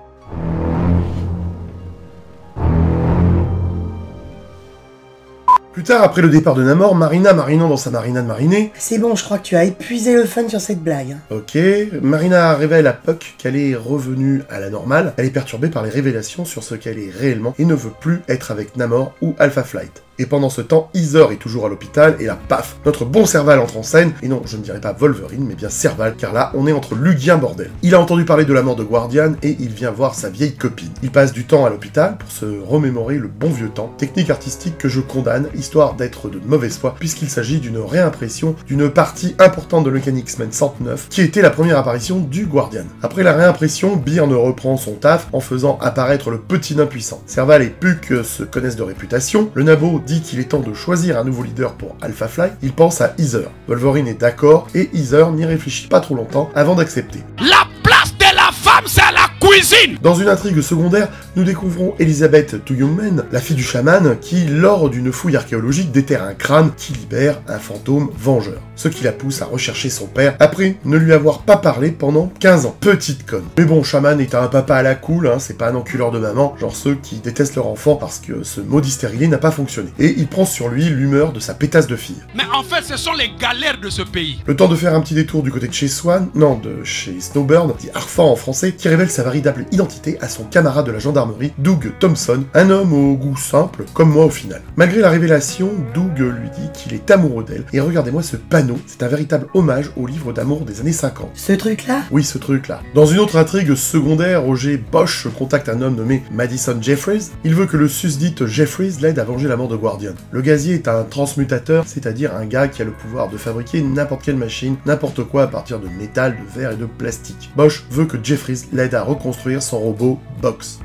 Plus tard, après le départ de Namor, Marina marinant dans sa marinade marinée... C'est bon, je crois que tu as épuisé le fun sur cette blague. Ok, Marina révèle à Puck qu'elle est revenue à la normale, elle est perturbée par les révélations sur ce qu'elle est réellement et ne veut plus être avec Namor ou Alpha Flight. Et pendant ce temps, Heather est toujours à l'hôpital, et là, paf, notre bon Serval entre en scène, et non, je ne dirais pas Wolverine, mais bien Serval, car là, on est entre Lugien bordel. Il a entendu parler de la mort de Guardian, et il vient voir sa vieille copine. Il passe du temps à l'hôpital pour se remémorer le bon vieux temps, technique artistique que je condamne, histoire d'être de mauvaise foi, puisqu'il s'agit d'une réimpression d'une partie importante de l'Uncanny X-Men 109, qui était la première apparition du Guardian. Après la réimpression, Byrne reprend son taf en faisant apparaître le petit nain puissant. Serval et Puck se connaissent de réputation, le Nabo dit qu'il est temps de choisir un nouveau leader pour Alpha Flight, il pense à Heather. Wolverine est d'accord, et Heather n'y réfléchit pas trop longtemps avant d'accepter. La place de la femme, c'est la cuisine! Dans une intrigue secondaire, nous découvrons Elizabeth Tuyungmen, la fille du chaman, qui, lors d'une fouille archéologique, déterre un crâne qui libère un fantôme vengeur. Ce qui la pousse à rechercher son père, après ne lui avoir pas parlé pendant 15 ans. Petite conne. Mais bon, chaman est un papa à la cool, hein, c'est pas un enculeur de maman, genre ceux qui détestent leur enfant parce que ce maudit stérilé n'a pas fonctionné. Et il prend sur lui l'humeur de sa pétasse de fille. Mais en fait, ce sont les galères de ce pays. Le temps de faire un petit détour du côté de chez Swan, non, de chez Snowbird, dit Arthur en français, qui révèle sa véritable identité à son camarade de la gendarmerie, Doug Thompson, un homme au goût simple, comme moi au final. Malgré la révélation, Doug lui dit qu'il est amoureux d'elle, et regardez-moi ce panneau, c'est un véritable hommage au livre d'amour des années 50. Ce truc-là? Oui, ce truc-là. Dans une autre intrigue secondaire, Roger Bosch contacte un homme nommé Madison Jeffries. Il veut que le susdite Jeffries l'aide à venger la mort de Guardian. Le gazier est un transmutateur, c'est-à-dire un gars qui a le pouvoir de fabriquer n'importe quelle machine, n'importe quoi à partir de métal, de verre et de plastique. Bosch veut que Jeffries l'aide à reconstruire son robot Box.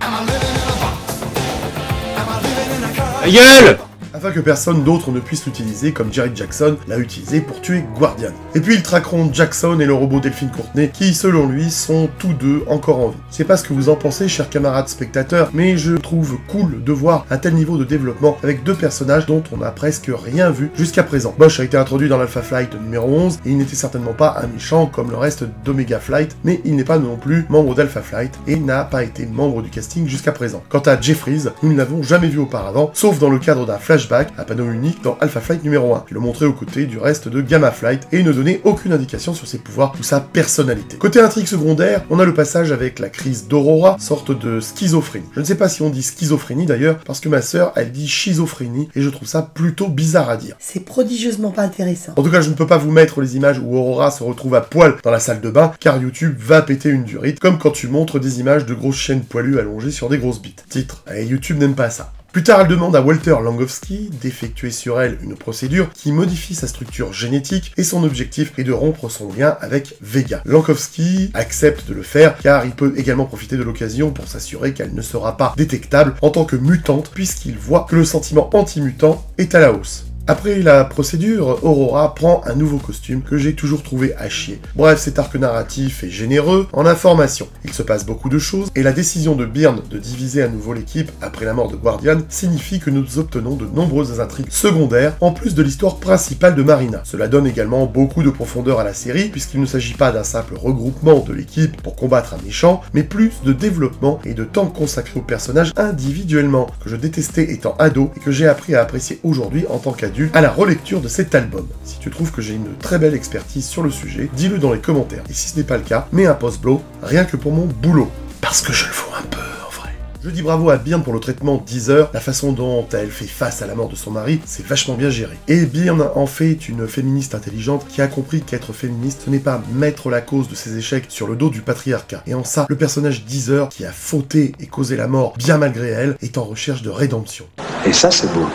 Ta gueule! Afin que personne d'autre ne puisse l'utiliser comme Jerry Jackson l'a utilisé pour tuer Guardian. Et puis ils traqueront Jackson et le robot Delphine Courtney qui, selon lui, sont tous deux encore en vie. Je sais pas ce que vous en pensez, chers camarades spectateurs, mais je trouve cool de voir un tel niveau de développement avec deux personnages dont on n'a presque rien vu jusqu'à présent. Bosch a été introduit dans l'Alpha Flight numéro 11, et il n'était certainement pas un méchant comme le reste d'Omega Flight, mais il n'est pas non plus membre d'Alpha Flight, et n'a pas été membre du casting jusqu'à présent. Quant à Jeffries, nous ne l'avons jamais vu auparavant, sauf dans le cadre d'un flashback à panneau unique dans Alpha Flight numéro 1, qui le montrait aux côtés du reste de Gamma Flight et ne donnait aucune indication sur ses pouvoirs ou sa personnalité. Côté intrigue secondaire, on a le passage avec la crise d'Aurora, sorte de schizophrénie. Je ne sais pas si on dit schizophrénie d'ailleurs, parce que ma sœur, elle dit schizophrénie, et je trouve ça plutôt bizarre à dire. C'est prodigieusement pas intéressant. En tout cas, je ne peux pas vous mettre les images où Aurora se retrouve à poil dans la salle de bain, car YouTube va péter une durite, comme quand tu montres des images de grosses chaînes poilues allongées sur des grosses bites. Titre, et YouTube n'aime pas ça. Plus tard, elle demande à Walter Langowski d'effectuer sur elle une procédure qui modifie sa structure génétique et son objectif est de rompre son lien avec Vega. Langowski accepte de le faire car il peut également profiter de l'occasion pour s'assurer qu'elle ne sera pas détectable en tant que mutante puisqu'il voit que le sentiment anti-mutant est à la hausse. Après la procédure, Aurora prend un nouveau costume que j'ai toujours trouvé à chier. Bref, cet arc narratif est généreux en information. Il se passe beaucoup de choses, et la décision de Byrne de diviser à nouveau l'équipe après la mort de Guardian signifie que nous obtenons de nombreuses intrigues secondaires, en plus de l'histoire principale de Marina. Cela donne également beaucoup de profondeur à la série, puisqu'il ne s'agit pas d'un simple regroupement de l'équipe pour combattre un méchant, mais plus de développement et de temps consacré aux personnages individuellement, que je détestais étant ado et que j'ai appris à apprécier aujourd'hui en tant qu'adulte à la relecture de cet album. Si tu trouves que j'ai une très belle expertise sur le sujet, dis-le dans les commentaires. Et si ce n'est pas le cas, mets un pouce bleu, rien que pour mon boulot. Parce que je le vaux un peu, en vrai. Je dis bravo à Byrne pour le traitement d'Heather, la façon dont elle fait face à la mort de son mari, c'est vachement bien géré. Et Byrne en fait une féministe intelligente qui a compris qu'être féministe, ce n'est pas mettre la cause de ses échecs sur le dos du patriarcat. Et en ça, le personnage d'Heather, qui a fauté et causé la mort bien malgré elle, est en recherche de rédemption. Et ça, c'est beau.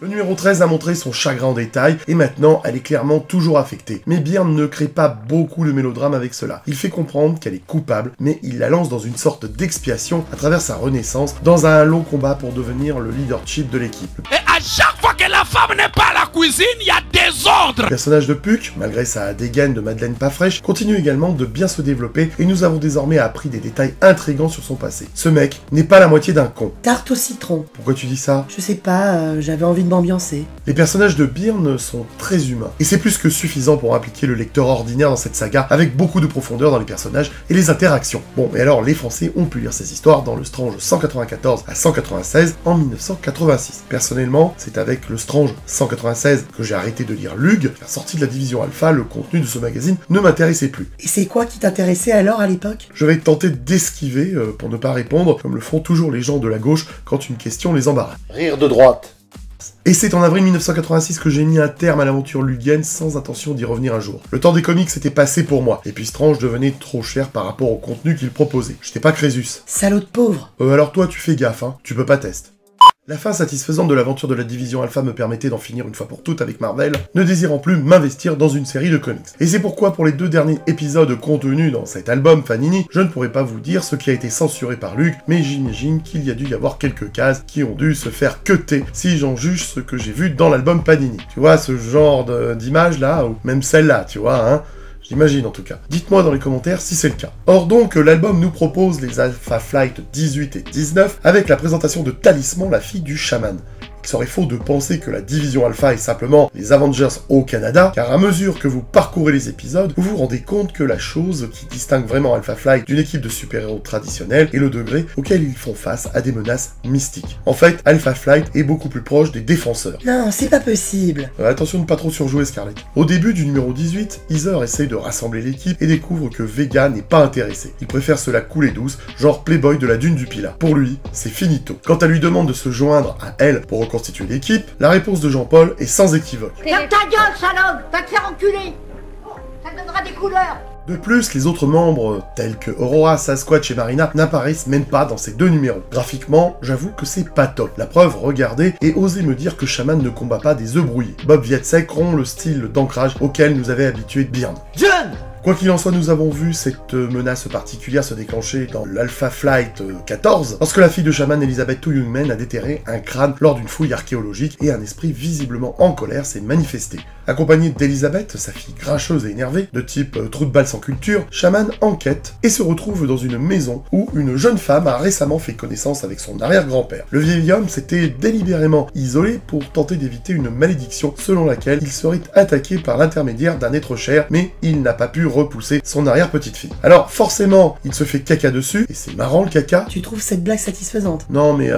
Le numéro 13 a montré son chagrin en détail, et maintenant elle est clairement toujours affectée. Mais Byrne ne crée pas beaucoup de mélodrame avec cela. Il fait comprendre qu'elle est coupable, mais il la lance dans une sorte d'expiation à travers sa renaissance, dans un long combat pour devenir le leadership de l'équipe. Et à chaque fois que la femme n'est pas à la cuisine, il y a désordre. Le personnage de Puck, malgré sa dégaine de Madeleine pas fraîche, continue également de bien se développer, et nous avons désormais appris des détails intrigants sur son passé. Ce mec n'est pas la moitié d'un con. Tarte au citron. Pourquoi tu dis ça? Je sais pas, j'avais envie de m'ambiancer. Les personnages de Byrne sont très humains, et c'est plus que suffisant pour impliquer le lecteur ordinaire dans cette saga, avec beaucoup de profondeur dans les personnages et les interactions. Bon, et alors les Français ont pu lire ces histoires dans le Strange 194 à 196 en 1986. Personnellement, c'est avec le Strange 196 que j'ai arrêté de lire Lug, car sorti de la division Alpha, le contenu de ce magazine ne m'intéressait plus. Et c'est quoi qui t'intéressait alors à l'époque? Je vais tenter d'esquiver pour ne pas répondre, comme le font toujours les gens de la gauche quand une question les embarrasse. Rire de droite. Et c'est en avril 1986 que j'ai mis un terme à l'aventure lugienne sans intention d'y revenir un jour. Le temps des comics s'était passé pour moi, et puis Strange devenait trop cher par rapport au contenu qu'il proposait. J'étais pas Crésus. Salaud de pauvre. Alors toi tu fais gaffe, hein, tu peux pas tester. La fin satisfaisante de l'aventure de la division Alpha me permettait d'en finir une fois pour toutes avec Marvel, ne désirant plus m'investir dans une série de comics. Et c'est pourquoi pour les 2 derniers épisodes contenus dans cet album Panini, je ne pourrais pas vous dire ce qui a été censuré par Luc, mais j'imagine qu'il y a dû y avoir quelques cases qui ont dû se faire cutter si j'en juge ce que j'ai vu dans l'album Panini. Tu vois, ce genre d'image là, ou même celle-là, tu vois, hein. J'imagine en tout cas. Dites-moi dans les commentaires si c'est le cas. Or donc, l'album nous propose les Alpha Flight 18 et 19 avec la présentation de Talisman, la fille du chaman. Il serait faux de penser que la division Alpha est simplement les Avengers au Canada, car à mesure que vous parcourez les épisodes, vous vous rendez compte que la chose qui distingue vraiment Alpha Flight d'une équipe de super-héros traditionnelle est le degré auquel ils font face à des menaces mystiques. En fait, Alpha Flight est beaucoup plus proche des défenseurs. Non, c'est pas possible. Attention de ne pas trop surjouer Scarlett. Au début du numéro 18, Heather essaye de rassembler l'équipe et découvre que Vega n'est pas intéressé. Il préfère se la couler douce, genre Playboy de la dune du Pilat. Pour lui, c'est finito. Quand elle lui demande de se joindre à elle pour constituer l'équipe, la réponse de Jean-Paul est sans équivoque. Ferme ta gueule, salope! Va te faire enculer! Ça te donnera des couleurs! De plus, les autres membres, tels que Aurora, Sasquatch et Marina, n'apparaissent même pas dans ces 2 numéros. Graphiquement, j'avoue que c'est pas top. La preuve, regardez, et osez me dire que Shaman ne combat pas des œufs brouillés. Bob Viatsek rompt le style d'ancrage auquel nous avait habitué Byrne. John! Quoi qu'il en soit, nous avons vu cette menace particulière se déclencher dans l'Alpha Flight 14, lorsque la fille de chaman Elizabeth Two-Young-Men a déterré un crâne lors d'une fouille archéologique et un esprit visiblement en colère s'est manifesté. Accompagnée d'Elizabeth, sa fille grincheuse et énervée, de type trou de balle sans culture, Shaman enquête et se retrouve dans une maison où une jeune femme a récemment fait connaissance avec son arrière-grand-père. Le vieil homme s'était délibérément isolé pour tenter d'éviter une malédiction selon laquelle il serait attaqué par l'intermédiaire d'un être cher, mais il n'a pas pu repousser son arrière-petite-fille. Alors forcément, il se fait caca dessus, et c'est marrant le caca. Tu trouves cette blague satisfaisante? Non mais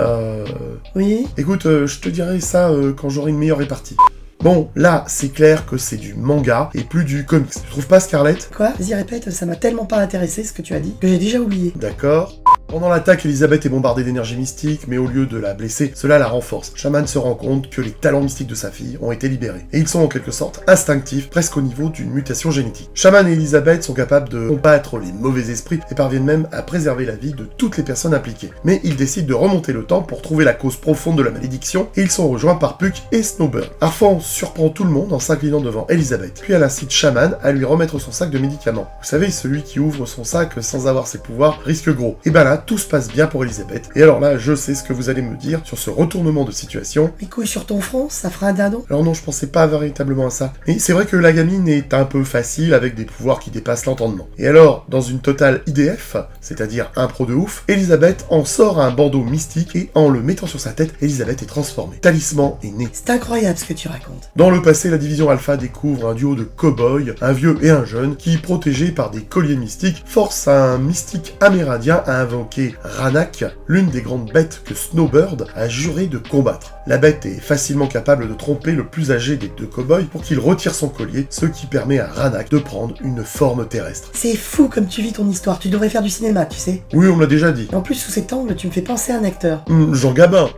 Oui? Écoute, je te dirai ça quand j'aurai une meilleure répartie. Bon, là, c'est clair que c'est du manga et plus du comics. Tu trouves pas, Scarlett? Quoi? Vas-y, répète, ça m'a tellement pas intéressé ce que tu as dit, que j'ai déjà oublié. D'accord. Pendant l'attaque, Elizabeth est bombardée d'énergie mystique, mais au lieu de la blesser, cela la renforce. Shaman se rend compte que les talents mystiques de sa fille ont été libérés, et ils sont en quelque sorte instinctifs, presque au niveau d'une mutation génétique. Shaman et Elizabeth sont capables de combattre les mauvais esprits, et parviennent même à préserver la vie de toutes les personnes impliquées. Mais ils décident de remonter le temps pour trouver la cause profonde de la malédiction, et ils sont rejoints par Puck et Snowbird. Arfan surprend tout le monde en s'inclinant devant Elizabeth, puis elle incite Shaman à lui remettre son sac de médicaments. Vous savez, celui qui ouvre son sac sans avoir ses pouvoirs risque gros. Et ben là, tout se passe bien pour Elizabeth. Et alors là, je sais ce que vous allez me dire sur ce retournement de situation. Les couilles sur ton front, ça fera un dindon? Alors non, je pensais pas véritablement à ça. Mais c'est vrai que la gamine est un peu facile avec des pouvoirs qui dépassent l'entendement. Et alors, dans une totale IDF, c'est-à-dire impro de ouf, Elizabeth en sort un bandeau mystique et en le mettant sur sa tête, Elizabeth est transformée. Talisman est né. C'est incroyable ce que tu racontes. Dans le passé, la division Alpha découvre un duo de cow-boys, un vieux et un jeune, qui, protégés par des colliers mystiques, forcent un mystique amérindien à inventer évoquer Ranak, l'une des grandes bêtes que Snowbird a juré de combattre. La bête est facilement capable de tromper le plus âgé des deux cow-boys pour qu'il retire son collier, ce qui permet à Ranak de prendre une forme terrestre. C'est fou comme tu vis ton histoire, tu devrais faire du cinéma, tu sais. Oui, on me l'a déjà dit. En plus, sous cet angle, tu me fais penser à un acteur. Jean Gabin.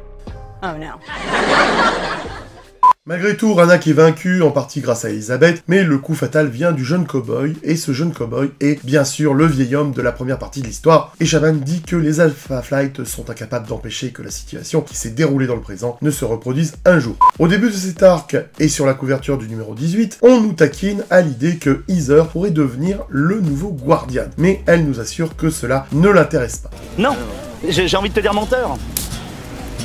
Oh non. Malgré tout, Ranak est vaincu, en partie grâce à Elizabeth, mais le coup fatal vient du jeune cow-boy, et ce jeune cow-boy est bien sûr le vieil homme de la première partie de l'histoire, et Shaban dit que les Alpha Flight sont incapables d'empêcher que la situation qui s'est déroulée dans le présent ne se reproduise un jour. Au début de cet arc, et sur la couverture du numéro 18, on nous taquine à l'idée que Heather pourrait devenir le nouveau Guardian, mais elle nous assure que cela ne l'intéresse pas. Non, j'ai envie de te dire menteur.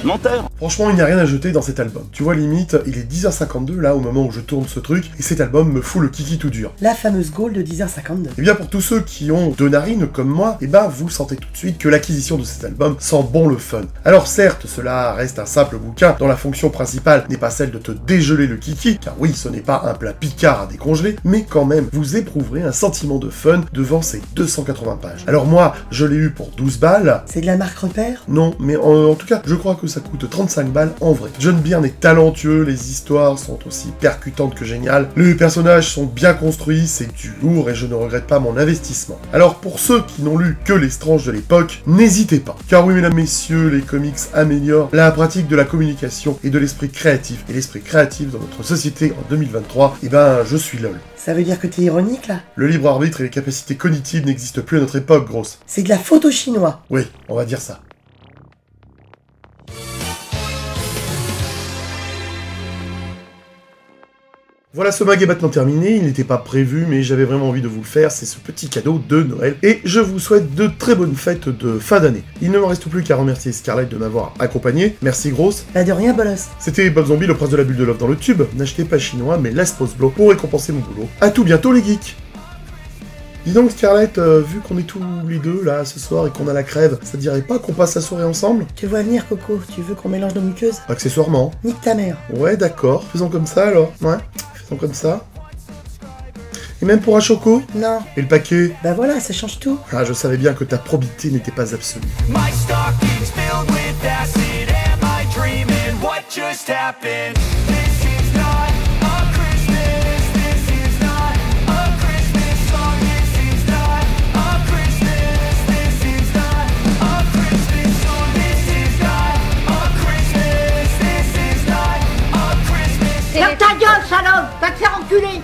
Menteur. Franchement, il n'y a rien à jeter dans cet album. Tu vois, limite, il est 10h52 là au moment où je tourne ce truc, et cet album me fout le kiki tout dur. La fameuse goal de 10h52. Et bien pour tous ceux qui ont deux narines comme moi, et ben vous sentez tout de suite que l'acquisition de cet album sent bon le fun. Alors certes, cela reste un simple bouquin dont la fonction principale n'est pas celle de te dégeler le kiki, car oui, ce n'est pas un plat Picard à décongeler, mais quand même, vous éprouverez un sentiment de fun devant ces 280 pages. Alors moi, je l'ai eu pour 12 balles. C'est de la marque Repère? Non, mais en tout cas, je crois que ça coûte 35 balles en vrai. John Byrne est talentueux, les histoires sont aussi percutantes que géniales, les personnages sont bien construits, c'est du lourd et je ne regrette pas mon investissement. Alors pour ceux qui n'ont lu que les Strange de l'époque, n'hésitez pas. Car oui mesdames, messieurs, les comics améliorent la pratique de la communication et de l'esprit créatif. Et l'esprit créatif dans notre société en 2023, eh ben je suis lol. Ça veut dire que t'es ironique là? Le libre arbitre et les capacités cognitives n'existent plus à notre époque, grosse. C'est de la photo chinois. Oui, on va dire ça. Voilà, ce mag est maintenant terminé, il n'était pas prévu, mais j'avais vraiment envie de vous le faire, c'est ce petit cadeau de Noël, et je vous souhaite de très bonnes fêtes de fin d'année. Il ne me reste plus qu'à remercier Scarlett de m'avoir accompagné, merci grosse. Pas de rien, bolos. C'était Bob Zombie, le prince de la bulle de love dans le tube, n'achetez pas chinois, mais laisse pause blow pour récompenser mon boulot. À tout bientôt les geeks. Dis donc Scarlett, vu qu'on est tous les deux là ce soir et qu'on a la crève, ça te dirait pas qu'on passe la soirée ensemble? Tu vois venir Coco, tu veux qu'on mélange nos muqueuses? Accessoirement. Nique ta mère. Ouais d'accord, faisons comme ça alors, ouais. Comme ça. Et même pour un choco? Non. Et le paquet? Bah voilà, ça change tout. Ah, je savais bien que ta probité n'était pas absolue. Ferme ta gueule, salope! Va te faire enculer!